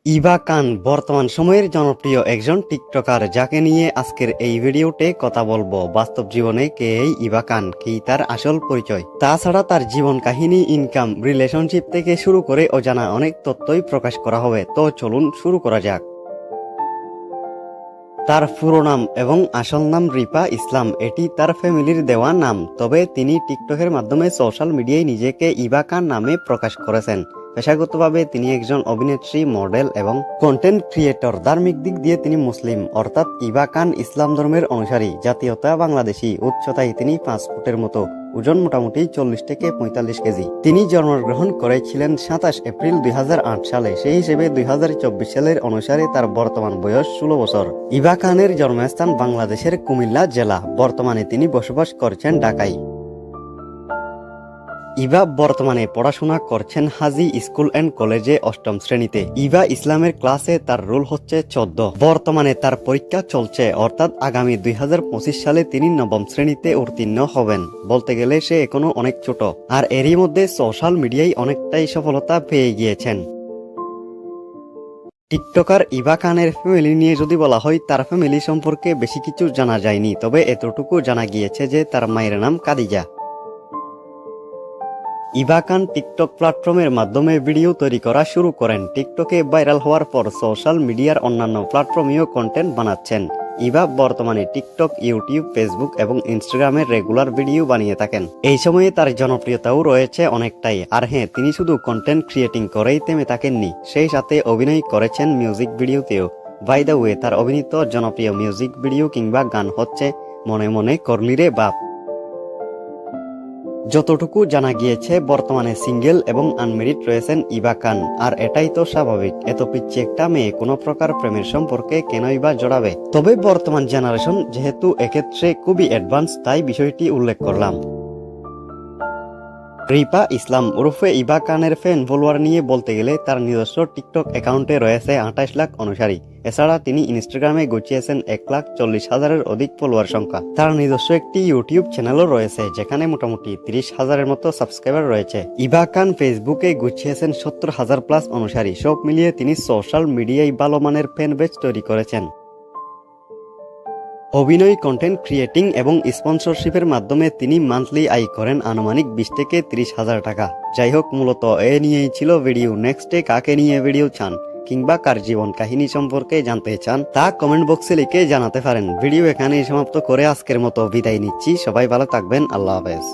ইভা খান বর্তমান সময়ের জনপ্রিয় একজন টিকটকার, যাকে নিয়ে আজকের এই ভিডিওতে কথা বলবো। বাস্তব জীবনে কে এই ইভা খান, কি তার আসল পরিচয়, তাছাড়া তার জীবন কাহিনী, ইনকাম, রিলেশনশিপ থেকে শুরু করে অজানা অনেক তথ্যই প্রকাশ করা হবে। তো চলুন শুরু করা যাক। তার পুরো নাম এবং আসল নাম রিপা ইসলাম। এটি তার ফ্যামিলির দেওয়া নাম, তবে তিনি টিকটকের মাধ্যমে সোশ্যাল মিডিয়ায় নিজেকে ইভা খান নামে প্রকাশ করেছেন। পেশাগতভাবে তিনি একজন অভিনেত্রী, মডেল এবং কন্টেন্ট ক্রিয়েটর। ধার্মিক দিক দিয়ে তিনি মুসলিম, অর্থাৎ ইভা খান ইসলাম ধর্মের অনুসারী। জাতীয়তা বাংলাদেশি। উচ্চতায় তিনি 5 ফুটের মতো, ওজন মোটামুটি 40 থেকে 45 কেজি। তিনি জন্মগ্রহণ করেছিলেন 27 এপ্রিল 2008 সালে। সেই হিসেবে 2024 সালের অনুসারে তার বর্তমান বয়স 16 বছর। ইভা খানের জন্মস্থান বাংলাদেশের কুমিল্লা জেলা। বর্তমানে তিনি বসবাস করছেন ঢাকায়। ইভা বর্তমানে পড়াশোনা করছেন হাজি স্কুল অ্যান্ড কলেজে 8ম শ্রেণীতে। ইভা ইসলামের ক্লাসে তার রোল হচ্ছে 14। বর্তমানে তার পরীক্ষা চলছে, অর্থাৎ আগামী 2025 সালে তিনি 9ম শ্রেণীতে উত্তীর্ণ হবেন। বলতে গেলে সে এখনো অনেক ছোট, আর এরই মধ্যে সোশ্যাল মিডিয়ায় অনেকটাই সফলতা পেয়ে গিয়েছেন। টিকটকার ইভা খানের ফ্যামিলি নিয়ে যদি বলা হয়, তার ফ্যামিলি সম্পর্কে বেশি কিছু জানা যায়নি, তবে এতটুকু জানা গিয়েছে যে তার মায়ের নাম কাদিজা। ইভা খান টিকটক প্ল্যাটফর্মের মাধ্যমে ভিডিও তৈরি করা শুরু করেন। টিকটকে ভাইরাল হওয়ার পর সোশ্যাল মিডিয়ার অন্যান্য প্ল্যাটফর্মেও কন্টেন্ট বানাচ্ছেন। ইভা বর্তমানে টিকটক, ইউটিউব, ফেসবুক এবং ইনস্টাগ্রামে রেগুলার ভিডিও বানিয়ে থাকেন। এই সময়ে তার জনপ্রিয়তাও রয়েছে অনেকটাই। আর হ্যাঁ, তিনি শুধু কন্টেন্ট ক্রিয়েটিং করেই থেমে থাকেননি, সেই সাথে অভিনয় করেছেন মিউজিক ভিডিওতেও। বাই দ্য ওয়ে, তার অভিনীত জনপ্রিয় মিউজিক ভিডিও কিংবা গান হচ্ছে মনে মনে করলি রে বাপ। যতটুকু জানা গিয়েছে, বর্তমানে সিঙ্গেল এবং আনমেরিড রয়েছেন ইভা খান। আর এটাই তো স্বাভাবিক, এত পিচ্ছি একটা মেয়ে কোনো প্রকার প্রেমের সম্পর্কে কেনই বা জড়াবে। তবে বর্তমান জেনারেশন যেহেতু এক্ষেত্রে খুবই অ্যাডভান্স, তাই বিষয়টি উল্লেখ করলাম। রিপা ইসলাম ওরফে ইভা খানের ফ্যান ফলোয়ার নিয়ে বলতে গেলে তার নিজস্ব টিকটক অ্যাকাউন্টে রয়েছে 28 লাখ অনুসারী। এছাড়া তিনি ইনস্টাগ্রামে গুছিয়েছেন 1,40,000-এর অধিক ফলোয়ার সংখ্যা। তার নিজস্ব একটি ইউটিউব চ্যানেলও রয়েছে, যেখানে মোটামুটি 30,000-এর মতো সাবস্ক্রাইবার রয়েছে। ইভা খান ফেসবুকে গুছিয়েছেন 70,000+ অনুসারী। সব মিলিয়ে তিনি সোশ্যাল মিডিয়ায় ভালো মানের ফ্যান বেজ তৈরি করেছেন। অভিনয়, কন্টেন্ট ক্রিয়েটিং এবং স্পন্সরশিপের মাধ্যমে তিনি মান্থলি আয় করেন আনুমানিক 20 থেকে 30,000 টাকা। যাই হোক, মূলত এ নিয়েই ছিল ভিডিও। নেক্সটে কাকে নিয়ে ভিডিও চান কিংবা কার জীবন কাহিনী সম্পর্কে জানতে চান, তা কমেন্ট বক্সে লিখে জানাতে পারেন। ভিডিও এখানেই সমাপ্ত করে আজকের মতো বিদায় নিচ্ছি। সবাই ভালো থাকবেন। আল্লাহ হাফেজ।